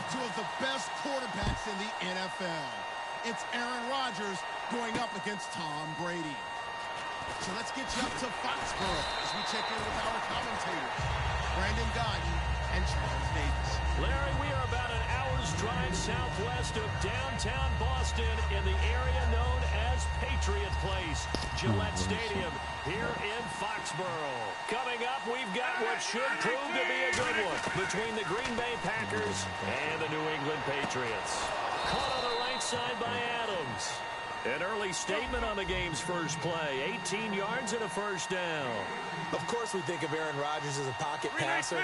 two of the best quarterbacks in the NFL. It's Aaron Rodgers going up against Tom Brady. So let's get you up to Foxborough as we check in with our commentators, Brandon Gaudin and Charles Davis. Larry, we are about an hour's drive southwest of downtown Boston in the area known as Patriot Place, Gillette Stadium here in Foxborough. Coming up, we've got what should prove to be a good one between the Green Bay Packers and the New England Patriots. Caught on the right side by Adams. An early statement on the game's first play. 18 yards and a first down. Of course we think of Aaron Rodgers as a pocket passer,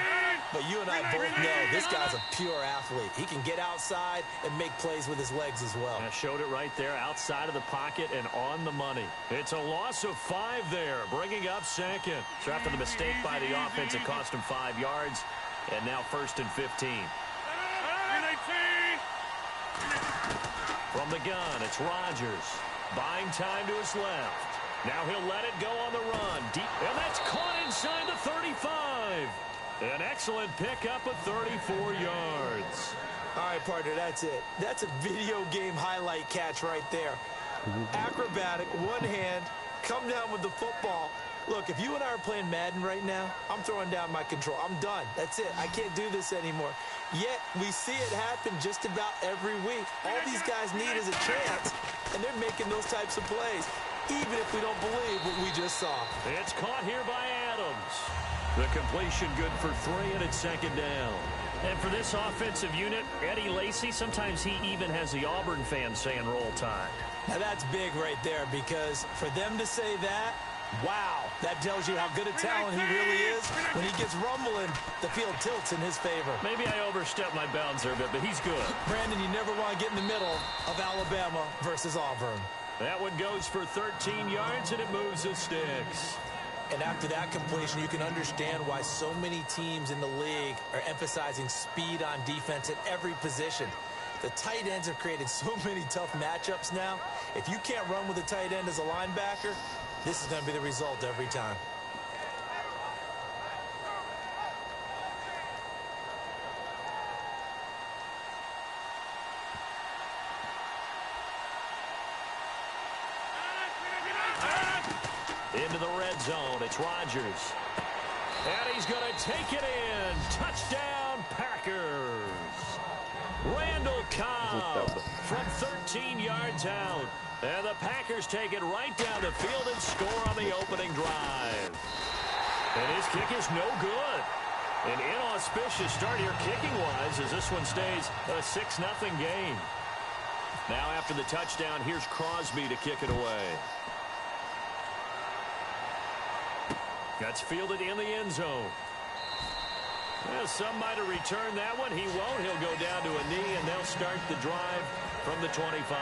but you and I both know this guy's a pure athlete. He can get outside and make plays with his legs as well. I showed it right there, outside of the pocket and on the money. It's a loss of 5 there, bringing up second. So after the mistake by the offense, it cost him 5 yards, and now 1st and 15. From the gun, it's Rodgers. Buying time to his left. Now he'll let it go on the run. Deep, and that's caught inside the 35. An excellent pickup of 34 yards. All right, partner, that's it. That's a video game highlight catch right there. Acrobatic, one hand, come down with the football. Look, if you and I are playing Madden right now, I'm throwing down my control. I'm done. That's it. I can't do this anymore. Yet, we see it happen just about every week. All these guys need is a chance, and they're making those types of plays, even if we don't believe what we just saw. It's caught here by Adams. The completion good for 3, and it's 2nd down. And for this offensive unit, Eddie Lacy, sometimes he even has the Auburn fans saying roll tide. Now, that's big right there, because for them to say that, wow, that tells you how good a talent he really is. When he gets rumbling, the field tilts in his favor. Maybe I overstepped my bounds there a bit, but he's good. Brandon, you never want to get in the middle of Alabama versus Auburn. That one goes for 13 yards, and it moves the sticks. And after that completion, you can understand why so many teams in the league are emphasizing speed on defense at every position. The tight ends have created so many tough matchups now. If you can't run with a tight end as a linebacker, this is going to be the result every time. Into the red zone, it's Rodgers. And he's going to take it in. Touchdown, Packers. Randall Cobb from 13 yards out. And the Packers take it right down the field and score on the opening drive. And his kick is no good. An inauspicious start here kicking-wise as this one stays a 6-0 game. Now after the touchdown, here's Crosby to kick it away. That's fielded in the end zone. Well, some might have returned that one. He won't. He'll go down to a knee, and they'll start the drive from the 25.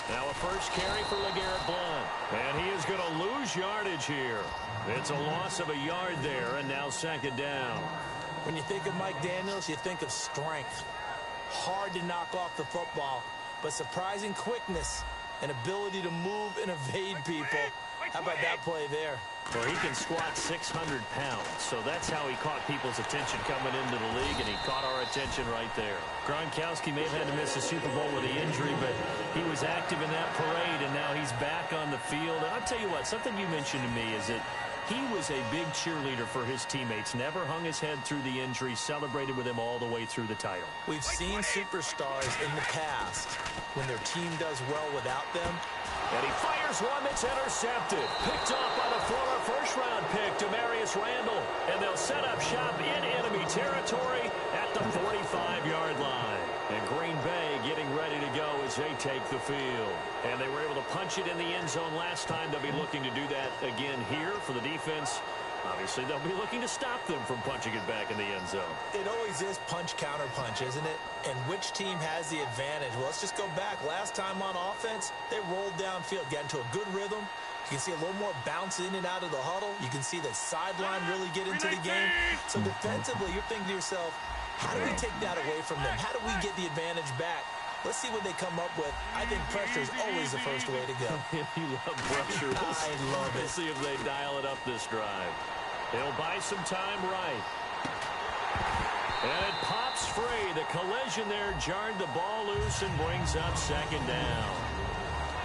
Now a first carry for LeGarrette Blount. And he is going to lose yardage here. It's a loss of a yard there, and now 2nd down. When you think of Mike Daniels, you think of strength. Hard to knock off the football, but surprising quickness and ability to move and evade people. How about that play there? Well, he can squat 600 pounds, so that's how he caught people's attention coming into the league, and he caught our attention right there. Gronkowski may have had to miss the Super Bowl with the injury, but he was active in that parade, and now he's back on the field. And I'll tell you what, something you mentioned to me is that he was a big cheerleader for his teammates, never hung his head through the injury, celebrated with him all the way through the title. We've seen superstars in the past when their team does well without them. And he fires one that's intercepted. Picked off by the former first-round pick, Demarius Randall. And they'll set up shop in enemy territory at the 45-yard line. And Green Bay getting ready to go as they take the field. And they were able to punch it in the end zone last time. They'll be looking to do that again here for the defense. Obviously, they'll be looking to stop them from punching it back in the end zone. It always is punch-counter-punch, isn't it? And which team has the advantage? Well, let's just go back. Last time on offense, they rolled downfield, got into a good rhythm. You can see a little more bounce in and out of the huddle. You can see the sideline really get into the game. So defensively, you're thinking to yourself, How do we take that away from them? How do we get the advantage back? Let's see what they come up with. I think pressure is always the first way to go. You love pressure. I love it. Let's see if they dial it up this drive. They'll buy some time right. And it pops free. The collision there jarred the ball loose and brings up second down.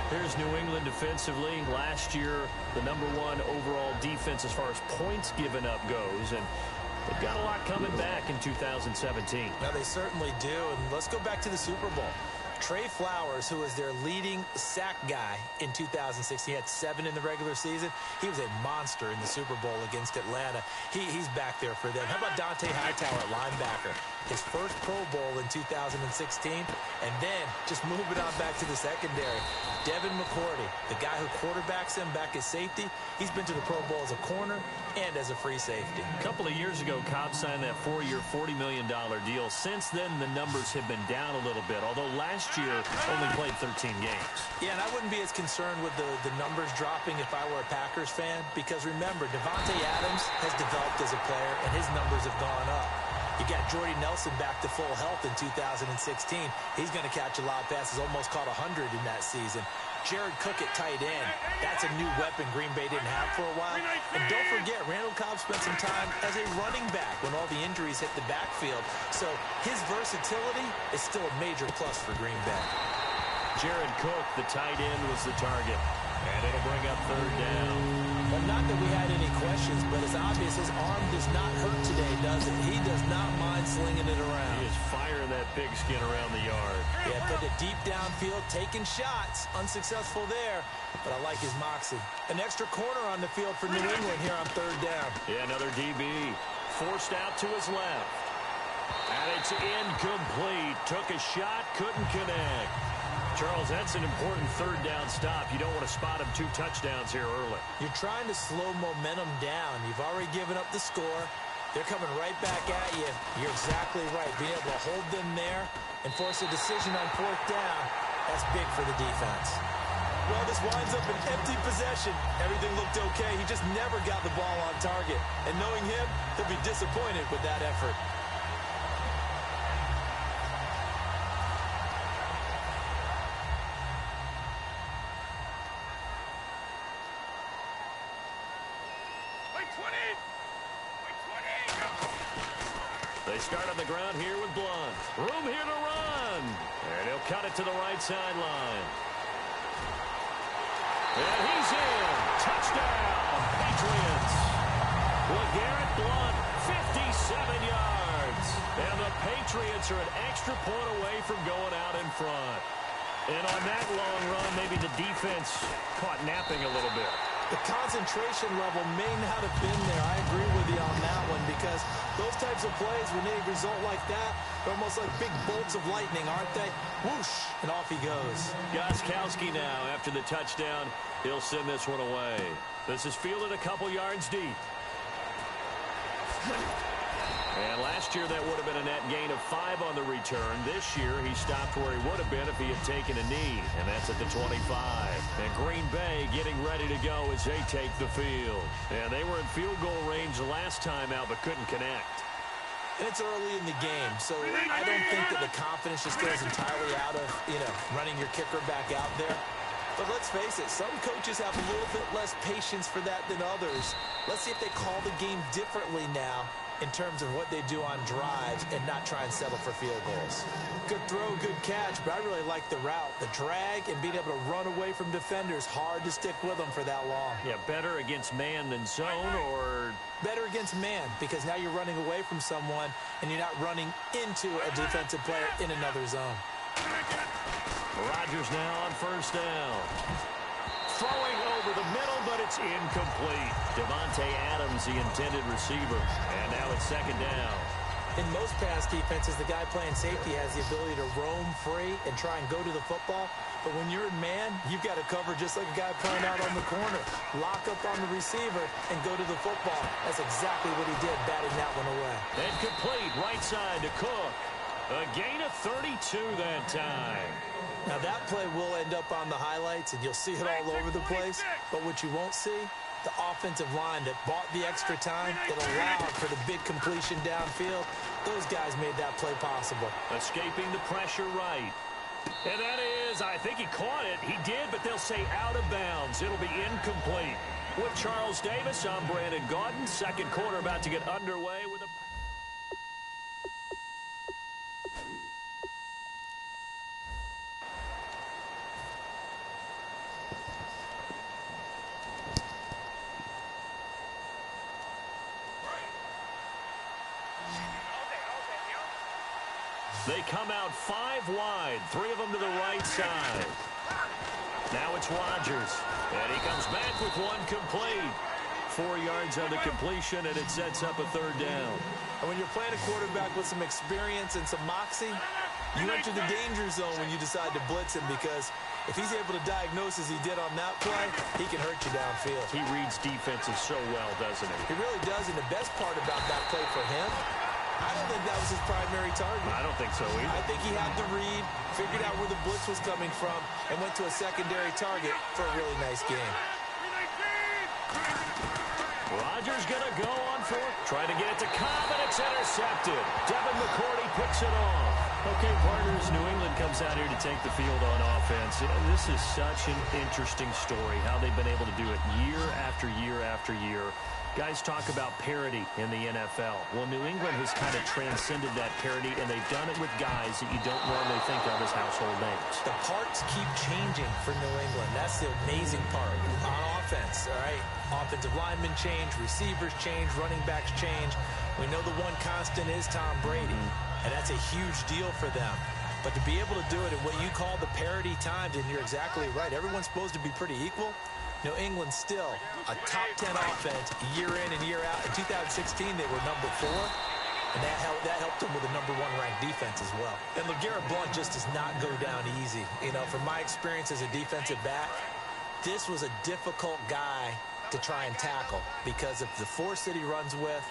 Here's New England defensively. Last year, the #1 overall defense as far as points given up goes. And they've got a lot coming back in 2017. Now, they certainly do. And let's go back to the Super Bowl. Trey Flowers, who was their leading sack guy in 2016, he had 7 in the regular season. He was a monster in the Super Bowl against Atlanta. He's back there for them. How about Dante Hightower at linebacker? His first Pro Bowl in 2016. And then just moving on back to the secondary. Devin McCourty, the guy who quarterbacks him back as safety, he's been to the Pro Bowl as a corner and as a free safety. A couple of years ago, Cobb signed that 4-year, $40 million deal. Since then, the numbers have been down a little bit, although last year only played 13 games. Yeah, and I wouldn't be as concerned with the numbers dropping if I were a Packers fan, because remember, Devontae Adams has developed as a player, and his numbers have gone up. You got Jordy Nelson back to full health in 2016. He's going to catch a lot of passes, almost caught 100 in that season. Jared Cook at tight end. That's a new weapon Green Bay didn't have for a while. And don't forget, Randall Cobb spent some time as a running back when all the injuries hit the backfield. So his versatility is still a major plus for Green Bay. Jared Cook, the tight end, was the target. And it'll bring up third down. Well, not that we had any questions, but it's obvious his arm does not hurt today, does it? He does not mind slinging it around. He is firing that pigskin around the yard. Yeah, put it deep downfield, taking shots. Unsuccessful there, but I like his moxie. An extra corner on the field for New England here on third down. Yeah, another DB. Forced out to his left. And it's incomplete. Took a shot, couldn't connect. Charles, that's an important third down stop. You don't want to spot him 2 touchdowns here early. You're trying to slow momentum down. You've already given up the score. They're coming right back at you. You're exactly right. Being able to hold them there and force a decision on fourth down, that's big for the defense. Well, this winds up an empty possession. Everything looked okay. He just never got the ball on target. And knowing him, he'll be disappointed with that effort. They start on the ground here with Blunt. Room here to run. And he'll cut it to the right sideline. And he's in. Touchdown, Patriots. LeGarrette Blunt, 57 yards. And the Patriots are an extra point away from going out in front. And on that long run, maybe the defense caught napping a little bit. The concentration level may not have been there. I agree with you on that one, because those types of plays, when they result like that, they're almost like big bolts of lightning, aren't they? Whoosh, and off he goes. Gostkowski now, after the touchdown, he'll send this one away. This is fielded a couple yards deep. And last year, that would have been a net gain of 5 on the return. This year, he stopped where he would have been if he had taken a knee, and that's at the 25. And Green Bay getting ready to go as they take the field. And they were in field goal range the last time out, but couldn't connect. And it's early in the game, so I don't think that the confidence just goes entirely out of, running your kicker back out there. But let's face it, some coaches have a little bit less patience for that than others. Let's see if they call the game differently now in terms of what they do on drives and not try and settle for field goals. Good throw, good catch, but I really like the route. The drag and being able to run away from defenders, hard to stick with them for that long. Yeah, better against man than zone, or better against man, because now you're running away from someone and you're not running into a defensive player in another zone. Rodgers now on first down. Throwing over the middle, but it's incomplete. Devontae Adams, the intended receiver. And now it's second down. In most pass defenses, the guy playing safety has the ability to roam free and try and go to the football. But when you're in man, you've got to cover just like a guy playing out on the corner. Lock up on the receiver and go to the football. That's exactly what he did, batting that one away. And complete, right side to Cook. A gain of 32 that time. Now that play will end up on the highlights, and you'll see it all over the place. But what you won't see the offensive line that bought the extra time, that allowed for the big completion downfield. Those guys made that play possible. Escaping the pressure right. And that is, I think he caught it. He did, but they'll say out of bounds. It'll be incomplete. With Charles Davis, I'm Brandon Gaudin. Second quarter about to get underway with a... They come out 5 wide, 3 of them to the right side. Now it's Rodgers, and he comes back with 1 complete. 4 yards on the completion, and it sets up a 3rd down. And when you're playing a quarterback with some experience and some moxie, you enter the danger zone when you decide to blitz him, because if he's able to diagnose as he did on that play, he can hurt you downfield. He reads defenses so well, doesn't he? He really does, and the best part about that play for him, I don't think that was his primary target. I don't think so either. I think he had the read, figured out where the blitz was coming from, and went to a secondary target for a really nice game. Rodgers going to go on for it. Trying to get it to Cobb, and it's intercepted. Devin McCourty picks it off. Okay, partners, New England comes out here to take the field on offense. This is such an interesting story, how they've been able to do it year after year after year. Guys talk about parity in the NFL. Well, New England has kind of transcended that parity, and they've done it with guys that you don't normally think of as household names. The parts keep changing for New England. That's the amazing part on offense, all right? Offensive linemen change, receivers change, running backs change. We know the one constant is Tom Brady, and that's a huge deal for them. But to be able to do it at what you call the parity times, and you're exactly right, everyone's supposed to be pretty equal. New England still a top 10 offense year in and year out. In 2016, they were number 4, and that helped them with a number 1 ranked defense as well. And LeGarrette Blount just does not go down easy. You know, from my experience as a defensive back, this was a difficult guy to try and tackle because of the force that he runs with,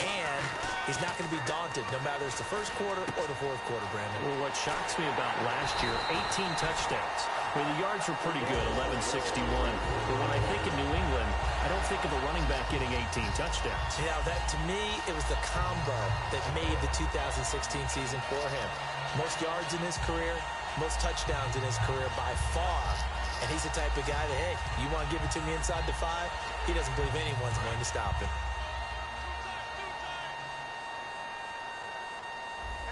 and he's not going to be daunted no matter it's the first quarter or the fourth quarter, Brandon. Well, what shocks me about last year, 18 touchdowns. I mean, the yards were pretty good, 1161. But when I think of New England, I don't think of a running back getting 18 touchdowns. Yeah, that to me, it was the combo that made the 2016 season for him. Most yards in his career, most touchdowns in his career by far. And he's the type of guy that, hey, you want to give it to me inside the 5? He doesn't believe anyone's going to stop him.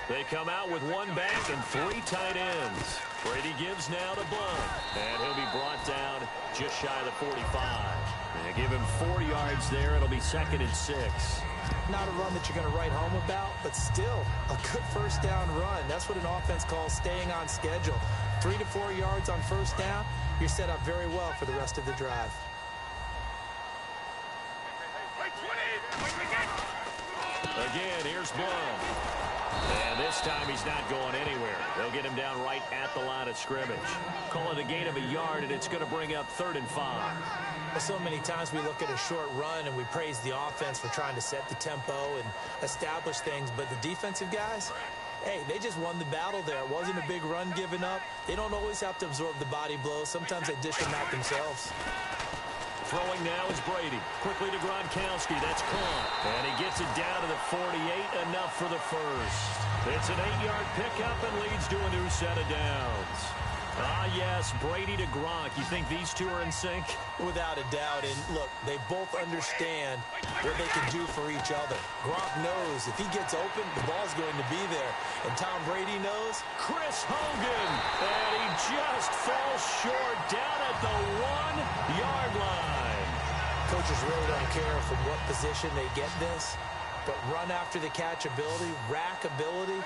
They come out with 1 back and 3 tight ends. Brady gives now to Blount, and he'll be brought down just shy of the 45. They give him 4 yards there. It'll be 2nd and 6. Not a run that you're going to write home about, but still a good first down run. That's what an offense calls staying on schedule. 3 to 4 yards on first down, you're set up very well for the rest of the drive. Again, here's Blount. And this time he's not going anywhere. They'll get him down right at the line of scrimmage. Call it a gain of a yard, and it's going to bring up 3rd and 5. Well, so many times we look at a short run and we praise the offense for trying to set the tempo and establish things, but the defensive guys, hey, they just won the battle there. It wasn't a big run given up. They don't always have to absorb the body blows. Sometimes they dish them out themselves. Throwing now is Brady. Quickly to Gronkowski. That's caught. And he gets it down to the 48. Enough for the first. It's an 8-yard pickup and leads to a new set of downs. Ah, yes, Brady to Gronk. You think these two are in sync? Without a doubt. And look, they both understand what they can do for each other. Gronk knows if he gets open, the ball's going to be there. And Tom Brady knows. Chris Hogan. And he just falls short down at the 1-yard line. Coaches really don't care from what position they get this. But run after the catch ability, rack ability,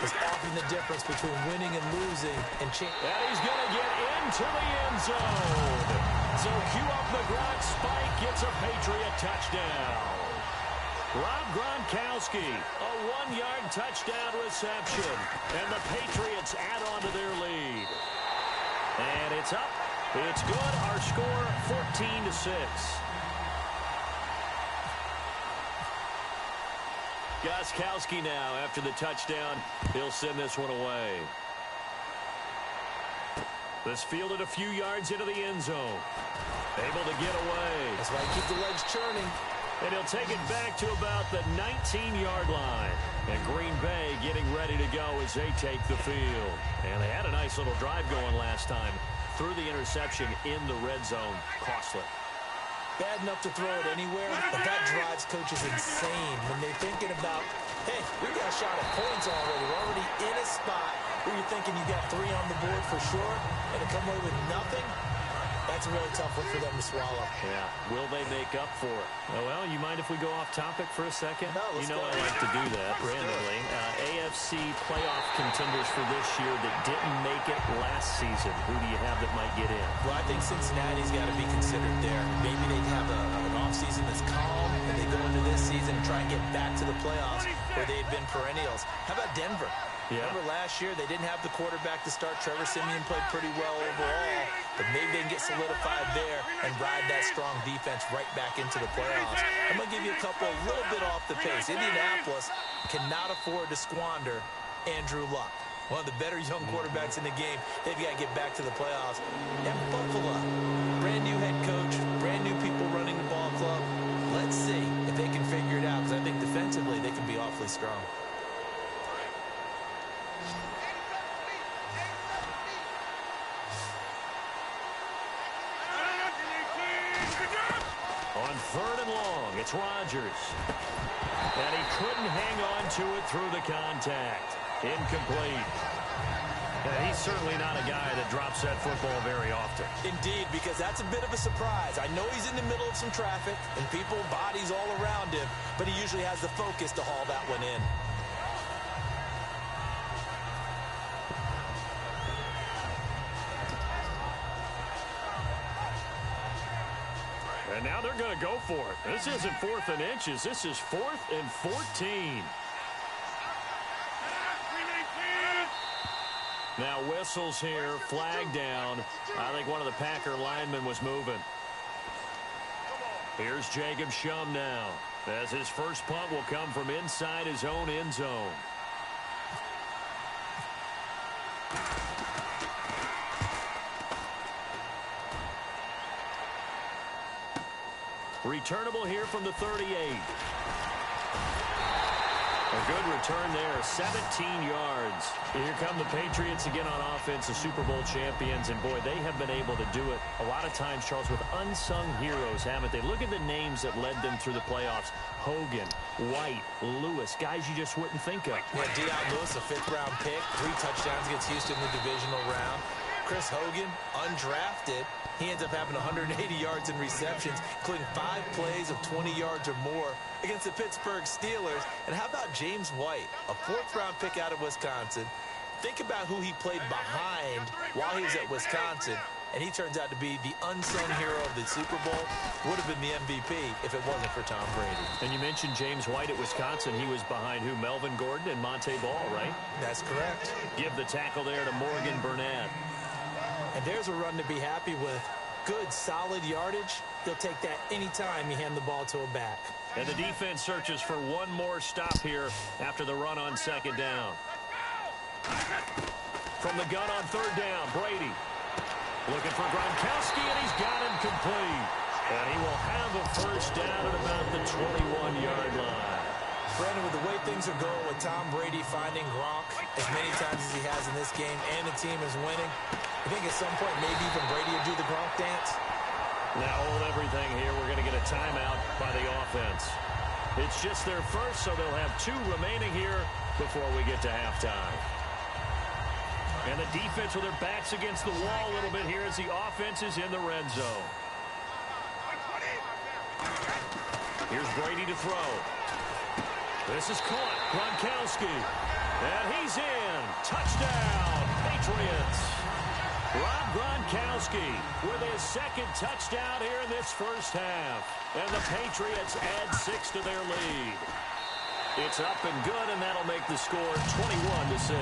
is often the difference between winning and losing. And he's going to get into the end zone. So cue up the Gronk spike, gets a Patriot touchdown. Rob Gronkowski, a 1-yard touchdown reception. And the Patriots add on to their lead. And it's up. It's good. Our score, 14-6. Gostkowski now, after the touchdown, he'll send this one away. This fielded a few yards into the end zone. Able to get away. That's why you keep the legs churning. And he'll take it back to about the 19-yard line. And Green Bay getting ready to go as they take the field. And they had a nice little drive going last time. Threw the interception in the red zone. Costly. Bad enough to throw it anywhere, but that drives coaches insane when they're thinking about, hey, we got a shot at points already. We're already in a spot where you're thinking you got 3 on the board for sure, and to come away with nothing, that's a really tough one for them to swallow. Yeah. Will they make up for it? Oh, well, you mind if we go off topic for a second? No, let's go. I like to do that randomly. AFC playoff contenders for this year that didn't make it last season. Who do you have that might get in? Well, I think Cincinnati's got to be considered there. Maybe they'd have an offseason that's calm, and they go into this season and try and get back to the playoffs where they've been perennials. How about Denver? Yeah. Remember last year, they didn't have the quarterback to start. Trevor Siemian played pretty well overall, but maybe they can get solidified there and ride that strong defense right back into the playoffs. I'm going to give you a couple a little bit off the pace. Indianapolis cannot afford to squander Andrew Luck, one of the better young quarterbacks in the game. They've got to get back to the playoffs. And Buffalo, brand new head coach, brand new people running the ball club. Let's see if they can figure it out, because I think defensively they can be awfully strong. On 3rd and long, it's Rodgers. And he couldn't hang on to it through the contact. Incomplete. And he's certainly not a guy that drops that football very often. Indeed, because that's a bit of a surprise. I know he's in the middle of some traffic and people, bodies all around him, but he usually has the focus to haul that one in. And now they're going to go for it. This isn't 4th and inches. This is 4th and 14. Now whistles here, flag down. I think one of the Packer linemen was moving. Here's Jacob Shum now, as his first punt will come from inside his own end zone. Returnable here from the 38. A good return there, 17 yards. Here come the Patriots again on offense, the Super Bowl champions. And, boy, they have been able to do it a lot of times, Charles, with unsung heroes, haven't they? Look at the names that led them through the playoffs. Hogan, White, Lewis, guys you just wouldn't think of. Yeah, Deion Lewis, a 5th-round pick, 3 touchdowns against Houston in the divisional round. Chris Hogan, undrafted. He ends up having 180 yards in receptions, including 5 plays of 20 yards or more against the Pittsburgh Steelers. And how about James White, a 4th-round pick out of Wisconsin? Think about who he played behind while he was at Wisconsin, and he turns out to be the unsung hero of the Super Bowl. Would have been the MVP if it wasn't for Tom Brady. And you mentioned James White at Wisconsin. He was behind who? Melvin Gordon and Monte Ball, right? That's correct. Give the tackle there to Morgan Burnett. And there's a run to be happy with. Good, solid yardage. He'll take that anytime you hand the ball to a back. And the defense searches for one more stop here after the run on 2nd down. From the gun on 3rd down, Brady. Looking for Gronkowski, and he's got him complete. And he will have a first down at about the 21-yard line. Brandon, with the way things are going with Tom Brady finding Gronk as many times as he has in this game, and the team is winning, I think at some point maybe even Brady will do the Gronk dance. Now hold everything here. We're going to get a timeout by the offense. It's just their first, so they'll have 2 remaining here before we get to halftime. And the defense with their backs against the wall a little bit here as the offense is in the red zone. Here's Brady to throw. This is caught. Gronkowski. And he's in. Touchdown, Patriots. Rob Gronkowski with his 2nd touchdown here in this first half. And the Patriots add 6 to their lead. It's up and good, and that'll make the score 21-6.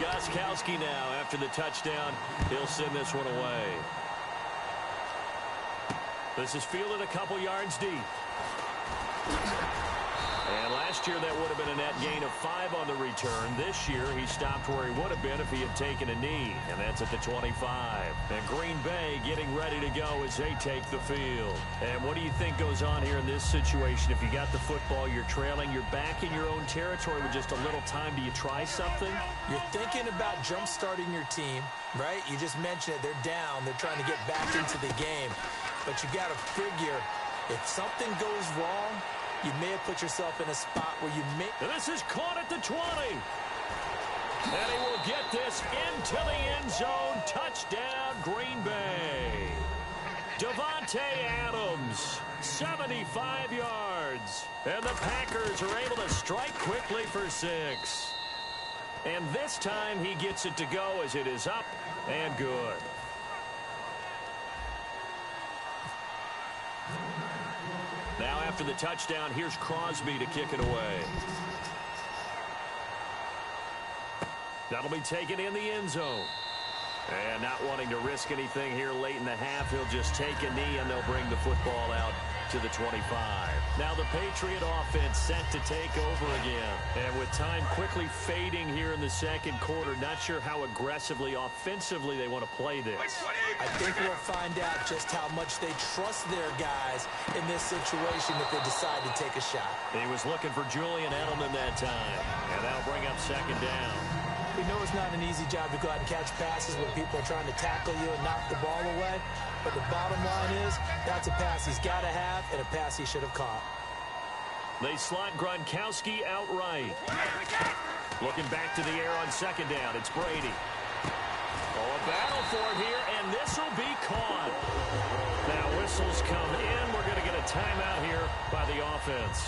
Gostkowski now, after the touchdown, he'll send this one away. This is fielded a couple yards deep. And last year, that would have been a net gain of 5 on the return. This year, he stopped where he would have been if he had taken a knee, and that's at the 25. And Green Bay getting ready to go as they take the field. And what do you think goes on here in this situation? If you got the football, you're trailing, you're back in your own territory with just a little time. Do you try something? You're thinking about jump-starting your team, right? You just mentioned it. They're down. They're trying to get back into the game. But you got to figure, if something goes wrong, you may have put yourself in a spot where you may... This is caught at the 20. And he will get this into the end zone. Touchdown, Green Bay. Davante Adams, 75 yards. And the Packers are able to strike quickly for 6. And this time he gets it to go as it is up and good. Now after the touchdown, here's Crosby to kick it away. That'll be taken in the end zone. And not wanting to risk anything here late in the half, he'll just take a knee and they'll bring the football out to the 25. Now the Patriot offense set to take over again. And with time quickly fading here in the second quarter, not sure how aggressively, offensively they want to play this. I think we'll find out just how much they trust their guys in this situation if they decide to take a shot. He was looking for Julian Edelman that time. And that'll bring up second down. We know it's not an easy job to go out and catch passes when people are trying to tackle you and knock the ball away. But the bottom line is, that's a pass he's got to have and a pass he should have caught. They slot Gronkowski outright. Looking back to the air on second down. It's Brady. Oh, a battle for it here, and this will be caught. Now whistles come in. We're going to get a timeout here by the offense.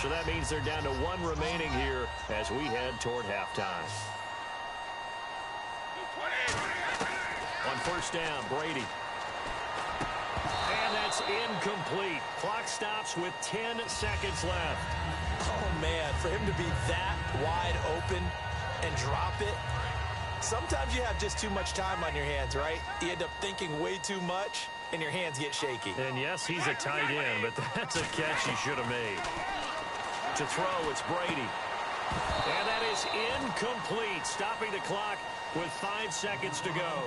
So that means they're down to 1 remaining here as we head toward halftime. On first down, Brady. And that's incomplete. Clock stops with 10 seconds left. Oh, man, for him to be that wide open and drop it. Sometimes you have just too much time on your hands, right? You end up thinking way too much, and your hands get shaky. And yes, he's a tight end, but that's a catch he should have made. To throw, it's Brady. And that is incomplete, stopping the clock with 5 seconds to go.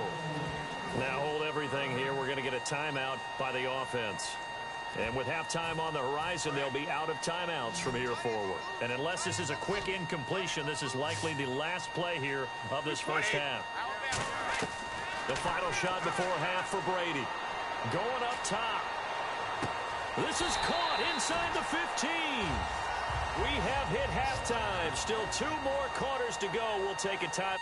Now hold everything here. We're going to get a timeout by the offense. And with halftime on the horizon, they'll be out of timeouts from here forward. And unless this is a quick incompletion, this is likely the last play here of this first half. The final shot before half for Brady. Going up top. This is caught inside the 15. We have hit halftime. Still 2 more quarters to go. We'll take a time.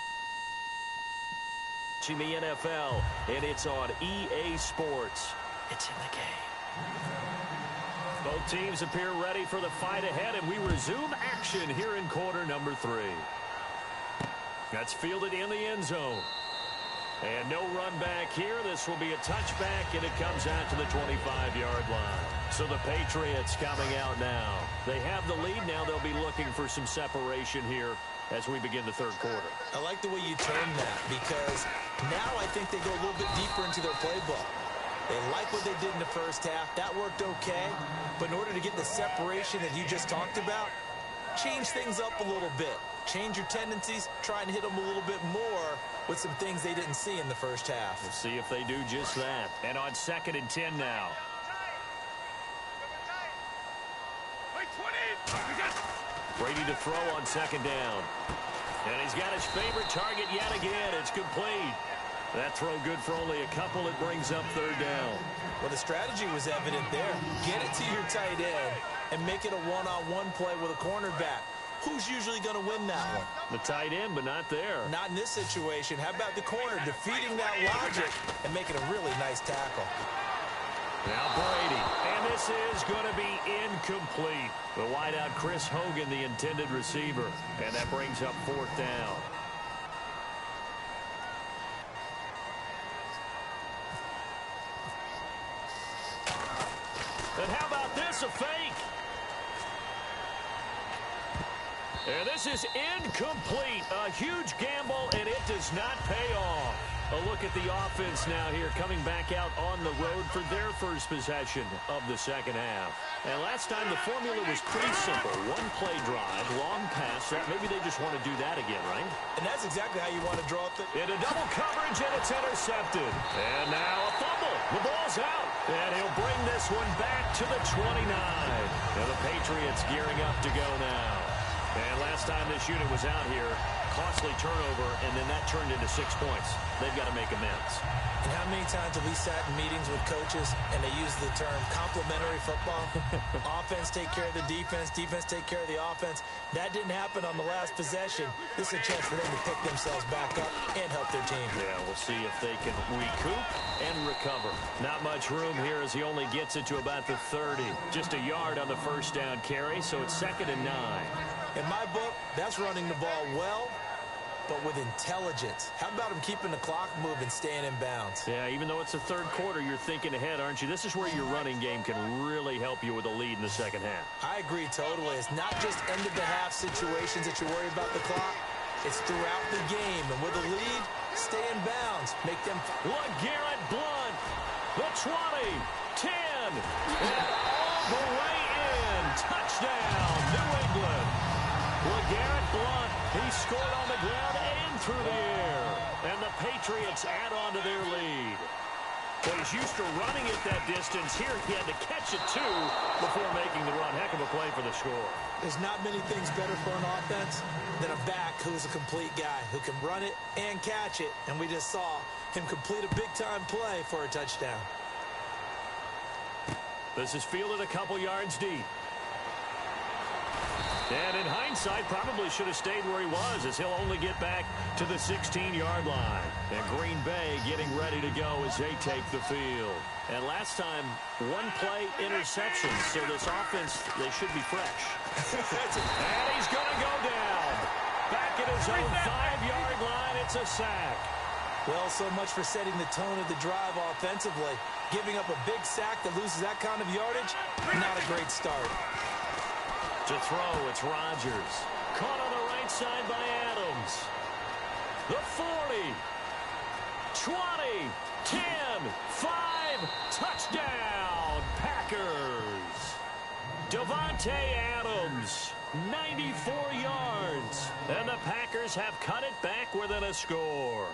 Watching the NFL, and it's on EA Sports. It's in the game. Both teams appear ready for the fight ahead, and we resume action here in quarter number 3. That's fielded in the end zone. And no run back here. This will be a touchback, and it comes out to the 25-yard line. So the Patriots coming out now. They have the lead. Now they'll be looking for some separation here as we begin the third quarter. I like the way you term that, because now I think they go a little bit deeper into their playbook. They like what they did in the first half. That worked okay. But in order to get the separation that you just talked about, change things up a little bit. Change your tendencies. Try and hit them a little bit more with some things they didn't see in the first half. We'll see if they do just that. And on 2nd and 10 now. Brady to throw on 2nd down. And he's got his favorite target yet again. It's complete. That throw good for only a couple. It brings up 3rd down. Well, the strategy was evident there. Get it to your tight end and make it a one-on-one play with a cornerback. Who's usually going to win that one? The tight end, but not there. Not in this situation. How about the corner defeating that logic and making a really nice tackle? Now Brady, and this is going to be incomplete. The wideout Chris Hogan, the intended receiver, and that brings up 4th down. And how about this, a fake? And this is incomplete. A huge gamble, and it does not pay off. A look at the offense now here, coming back out on the road for their first possession of the second half. And last time the formula was pretty simple. One play drive, long pass. Maybe they just want to do that again, right? And that's exactly how you want to draw it. Into double coverage, and it's intercepted. And now a fumble. The ball's out. And he'll bring this one back to the 29. And the Patriots gearing up to go now. And last time this unit was out here, costly turnover, and then that turned into 6 points. They've got to make amends. And how many times have we sat in meetings with coaches and they use the term complementary football? Offense take care of the defense, defense take care of the offense. That didn't happen on the last possession. This is a chance for them to pick themselves back up and help their team. Yeah, we'll see if they can recoup and recover. Not much room here as he only gets it to about the 30. Just a yard on the first down carry, so it's 2nd and 9. In my book, that's running the ball well, but with intelligence. How about him keeping the clock moving, staying in bounds? Yeah, even though it's the third quarter, you're thinking ahead, aren't you? This is where your running game can really help you with a lead in the second half. I agree totally. It's not just end-of-the-half situations that you worry about the clock. It's throughout the game. And with a lead, stay in bounds. Make them... LeGarrette Blount, the 20, 10, and all the way in. Touchdown, New England. LeGarrette Blount, he scored on the ground and through the air. And the Patriots add on to their lead. Well, he's used to running it that distance. Here he had to catch it, too, before making the run. Heck of a play for the score. There's not many things better for an offense than a back who's a complete guy, who can run it and catch it. And we just saw him complete a big-time play for a touchdown. This is fielded a couple yards deep. And in hindsight, probably should have stayed where he was, as he'll only get back to the 16-yard line. And Green Bay getting ready to go as they take the field. And last time, one play interception, so this offense, they should be fresh. And he's going to go down. Back at his own 5-yard line, it's a sack. Well, so much for setting the tone of the drive offensively. Giving up a big sack that loses that kind of yardage, not a great start. To throw, it's Rodgers. Caught on the right side by Adams. The 40, 20, 10, 5, touchdown, Packers. Davante Adams, 94 yards. And the Packers have cut it back within a score.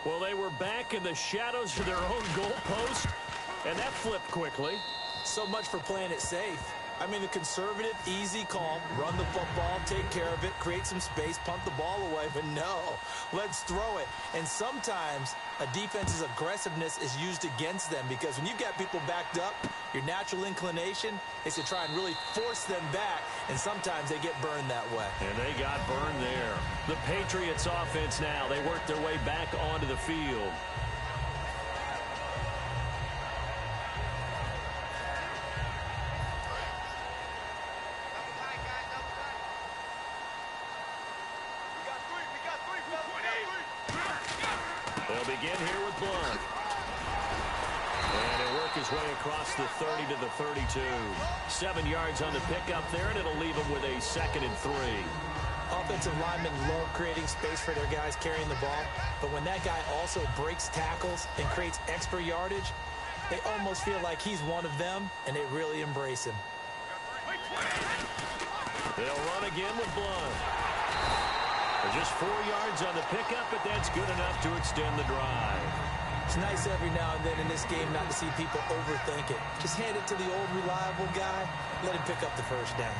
Well, they were back in the shadows of their own goalpost, and that flipped quickly. So much for playing it safe. I mean, the conservative, easy call, run the football, take care of it, create some space, punt the ball away. But no, let's throw it. And sometimes a defense's aggressiveness is used against them, because when you've got people backed up, your natural inclination is to try and really force them back, and sometimes they get burned that way. And they got burned there. The Patriots offense now, they work their way back onto the field. They'll begin here with Blount. And he'll work his way across the 30 to the 32. 7 yards on the pickup there, and it'll leave him with a 2nd and 3. Offensive linemen love creating space for their guys carrying the ball, but when that guy also breaks tackles and creates extra yardage, they almost feel like he's one of them, and they really embrace him. They'll run again with Blount. Just 4 yards on the pickup, but that's good enough to extend the drive. It's nice every now and then in this game not to see people overthink it. Just hand it to the old reliable guy, let him pick up the first down.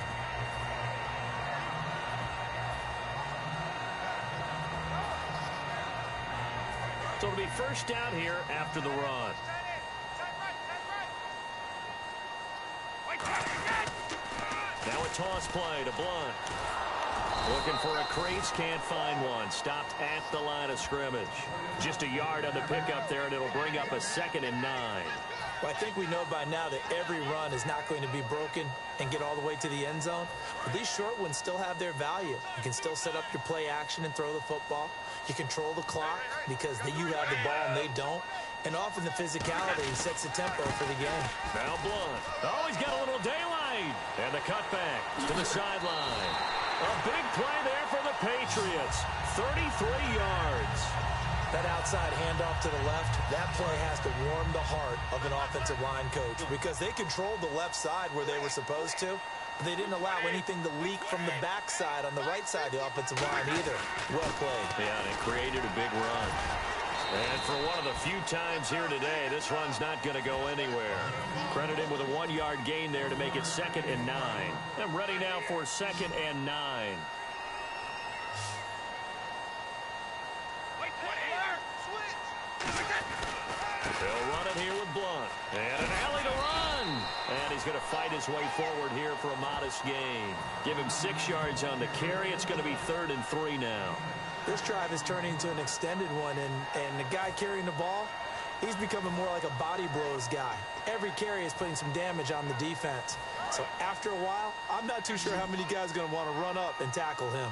So it'll be first down here after the run. Now a toss play to Blount. Looking for a crease, can't find one. Stopped at the line of scrimmage. Just a yard on the pickup there, and it'll bring up a 2nd and 9. Well, I think we know by now that every run is not going to be broken and get all the way to the end zone. But these short ones still have their value. You can still set up your play action and throw the football. You control the clock because you have the ball and they don't. And often the physicality sets the tempo for the game. Now Blount. Oh, he's got a little daylight. And the cutback to the sideline. A big play there for the Patriots. 33 yards. That outside handoff to the left, that play has to warm the heart of an offensive line coach because they controlled the left side where they were supposed to. But they didn't allow anything to leak from the backside on the right side of the offensive line either. Well played. Yeah, and it created a big run. And for one of the few times here today, this run's not going to go anywhere. Credit him with a 1-yard gain there to make it 2nd and 9. I'm ready now for 2nd and 9. They'll run it here with Blunt. And an alley to run. And he's going to fight his way forward here for a modest gain. Give him 6 yards on the carry. It's going to be 3rd and 3 now. This drive is turning into an extended one, and the guy carrying the ball, he's becoming more like a body blows guy. Every carry is putting some damage on the defense. So after a while, I'm not too sure how many guys are going to want to run up and tackle him.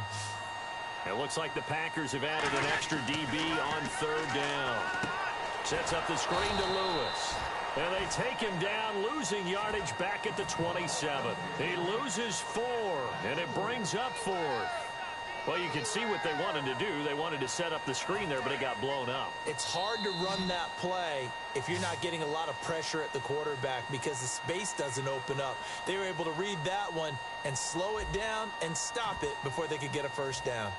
It looks like the Packers have added an extra DB on 3rd down. Sets up the screen to Lewis. And they take him down, losing yardage back at the 27. He loses 4, and it brings up 4th. Well, you can see what they wanted to do. They wanted to set up the screen there, but it got blown up. It's hard to run that play if you're not getting a lot of pressure at the quarterback because the space doesn't open up. They were able to read that one and slow it down and stop it before they could get a 1st down.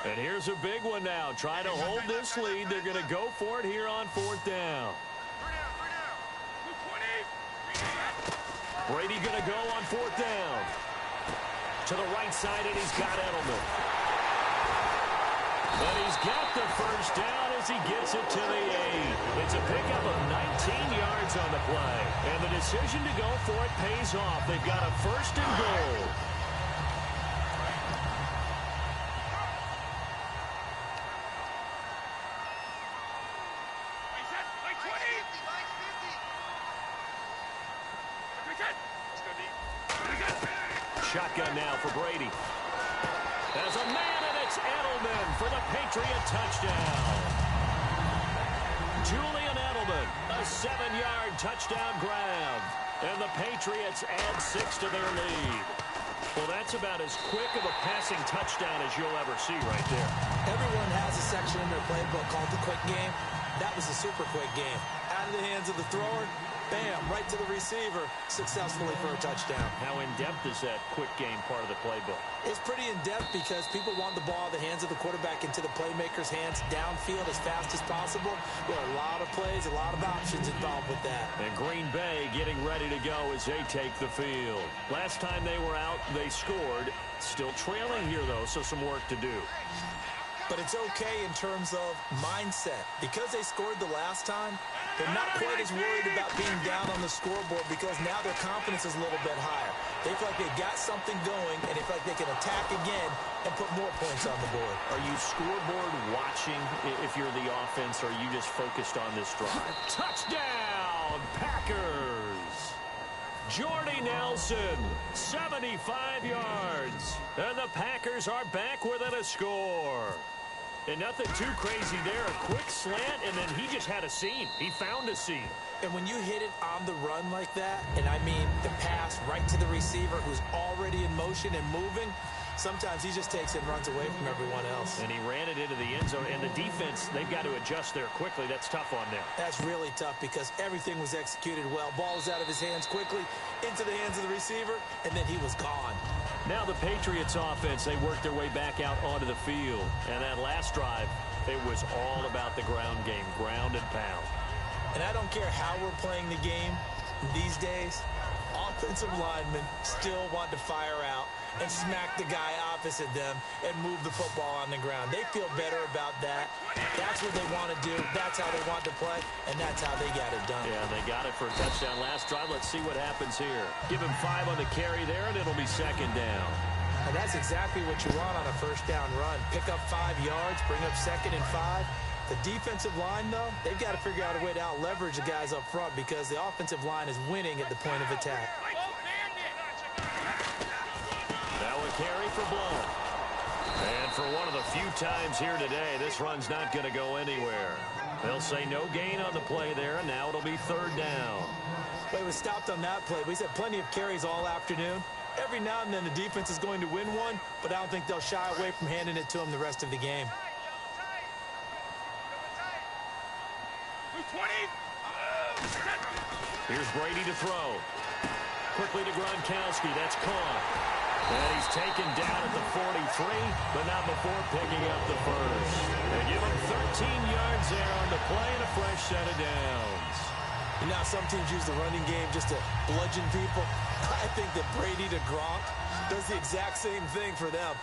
And here's a big one now. Trying to hold this lead. They're going to go for it here on 4th down. Brady going to go on 4th down. To the right side, and he's got Edelman. And he's got the 1st down as he gets it to the 8. It's a pickup of 19 yards on the play. And the decision to go for it pays off. They've got a 1st and goal. Shotgun now for Brady. There's a man, and it's Edelman for the Patriot touchdown. Julian Edelman, a 7-yard touchdown grab. And the Patriots add 6 to their lead. Well, that's about as quick of a passing touchdown as you'll ever see right there. Everyone has a section in their playbook called the quick game. That was a super quick game. Out of the hands of the thrower, bam, right to the receiver, successfully for a touchdown. How in-depth is that quick game part of the playbook? It's pretty in-depth because people want the ball in the hands of the quarterback into the playmaker's hands downfield as fast as possible. There are a lot of plays, a lot of options involved with that. And Green Bay getting ready to go as they take the field. Last time they were out, they scored. Still trailing here, though, so some work to do. But it's okay in terms of mindset. Because they scored the last time, they're not quite as worried about being down on the scoreboard because now their confidence is a little bit higher. They feel like they've got something going, and they feel like they can attack again and put more points on the board. Are you scoreboard watching if you're the offense, or are you just focused on this drive? Touchdown, Packers! Jordy Nelson, 75 yards. And the Packers are back within a score. And nothing too crazy there. A quick slant, and then he just had a seam. He found a seam. And when you hit it on the run like that, and I mean the pass right to the receiver who's already in motion and moving, sometimes he just takes it and runs away from everyone else. And he ran it into the end zone. And the defense, they've got to adjust there quickly. That's tough on them. That's really tough because everything was executed well. Ball was out of his hands quickly, into the hands of the receiver, and then he was gone. Now the Patriots offense, they worked their way back out onto the field. And that last drive, it was all about the ground game, ground and pound. And I don't care how we're playing the game these days, offensive linemen still want to fire out and smack the guy opposite them and move the football on the ground. They feel better about that. That's what they want to do. That's how they want to play, and that's how they got it done. Yeah, they got it for a touchdown last drive. Let's see what happens here. Give him 5 on the carry there, and it'll be 2nd down. And that's exactly what you want on a 1st down run. Pick up 5 yards, bring up 2nd and 5. The defensive line, though, they've got to figure out a way to out-leverage the guys up front because the offensive line is winning at the point of attack. Now a carry for Blount. And for one of the few times here today, this run's not going to go anywhere. They'll say no gain on the play there, and now it'll be third down. But it was stopped on that play. We've had plenty of carries all afternoon. Every now and then the defense is going to win one, but I don't think they'll shy away from handing it to them the rest of the game. Here's Brady to throw. Quickly to Gronkowski. That's caught. And he's taken down at the 43, but not before picking up the first. They give him 13 yards there on the play and a fresh set of downs. And now some teams use the running game just to bludgeon people. I think that Brady to Gronk does the exact same thing for them.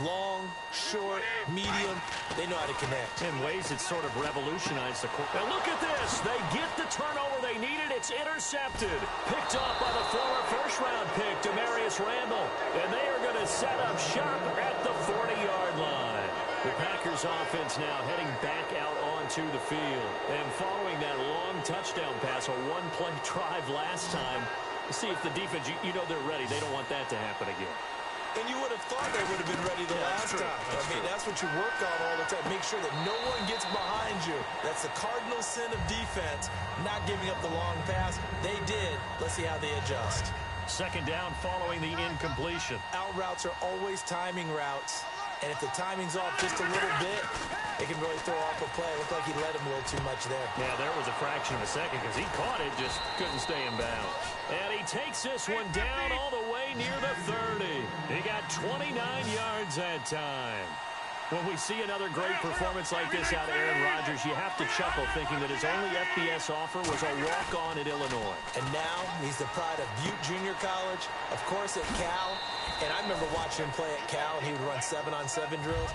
Long, short, medium, they know how to connect. In ways that sort of revolutionized the quarterback. Now look at this. They get the turnover they needed. It's intercepted. Picked off by the former first-round pick, Demarius Randall. And they are going to set up shop at the 40-yard line. The Packers offense now heading back out onto the field. And following that long touchdown pass, a one-play drive last time, see if the defense, you know they're ready. They don't want that to happen again. And you would have thought they would have been ready the last time. That's what you work on all the time. Make sure that no one gets behind you. That's the cardinal sin of defense, not giving up the long pass. They did. Let's see how they adjust. Second down following the incompletion. Out routes are always timing routes. And if the timing's off just a little bit, it can really throw off a play. It looked like he let him a little too much there. Yeah, there was a fraction of a second because he caught it, just couldn't stay in bounds. And he takes this one down all the way near the 30. He got 29 yards that time. When we see another great performance like this out of Aaron Rodgers, you have to chuckle thinking that his only FBS offer was a walk-on at Illinois. And now he's the pride of Butte Junior College, of course at Cal. And I remember watching him play at Cal, and he would run 7-on-7 drills.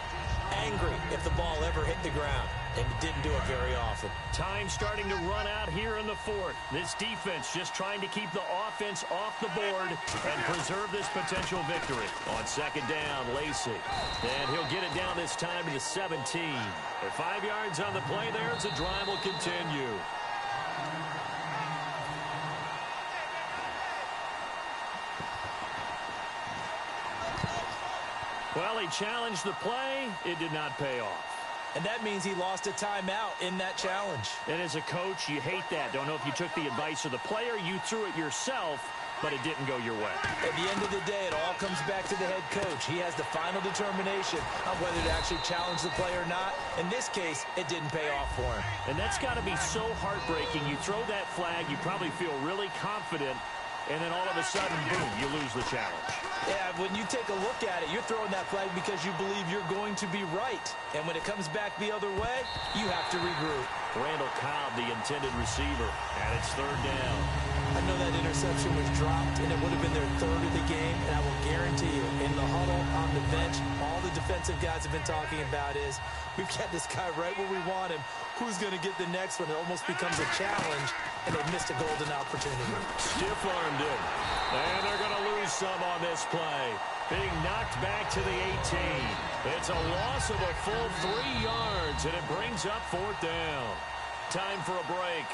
Angry if the ball ever hit the ground, and he didn't do it very often. Time starting to run out here in the fourth. This defense just trying to keep the offense off the board and preserve this potential victory. On second down, Lacey. And he'll get it down this time to the 17. At 5 yards on the play there, the drive will continue. Well, he challenged the play. It did not pay off. And that means he lost a timeout in that challenge. And as a coach, you hate that. Don't know if you took the advice of the player, you threw it yourself, but it didn't go your way. At the end of the day, it all comes back to the head coach. He has the final determination on whether to actually challenge the play or not. In this case, it didn't pay off for him. And that's got to be so heartbreaking. You throw that flag, you probably feel really confident, and then all of a sudden, boom, you lose the challenge. Yeah, when you take a look at it, you're throwing that flag because you believe you're going to be right. And when it comes back the other way, you have to regroup. Randall Cobb, the intended receiver, and it's third down. I know that interception was dropped, and it would have been their third of the game, and I will guarantee you, in the huddle, on the bench, all the defensive guys have been talking about is, we've got this guy right where we want him. Who's going to get the next one? It almost becomes a challenge, and they missed a golden opportunity. Stiff-armed it. And they're going to lose some on this play. Being knocked back to the 18. It's a loss of a full 3 yards, and it brings up fourth down. Time for a break.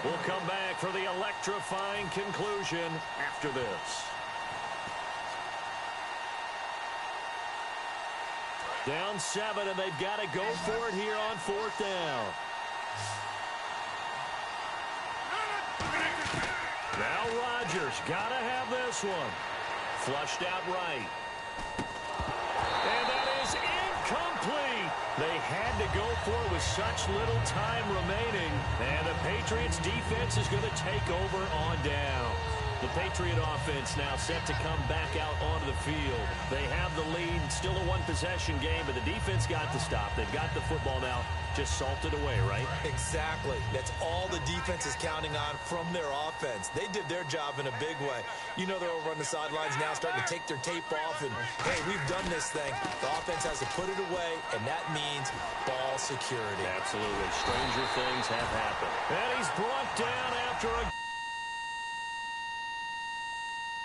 We'll come back for the electrifying conclusion after this. Down 7, and they've got to go for it here on fourth down. Now Rodgers got to have this one. Flushed out right. And that is incomplete. They had to go for it with such little time remaining. And the Patriots defense is going to take over on down. The Patriot offense now set to come back out onto the field. They have the lead, still a one-possession game, but the defense got to stop. They've got the football now, just salted away, right? Exactly. That's all the defense is counting on from their offense. They did their job in a big way. You know they're over on the sidelines now starting to take their tape off, and, hey, we've done this thing. The offense has to put it away, and that means ball security. Absolutely. Stranger things have happened. And he's brought down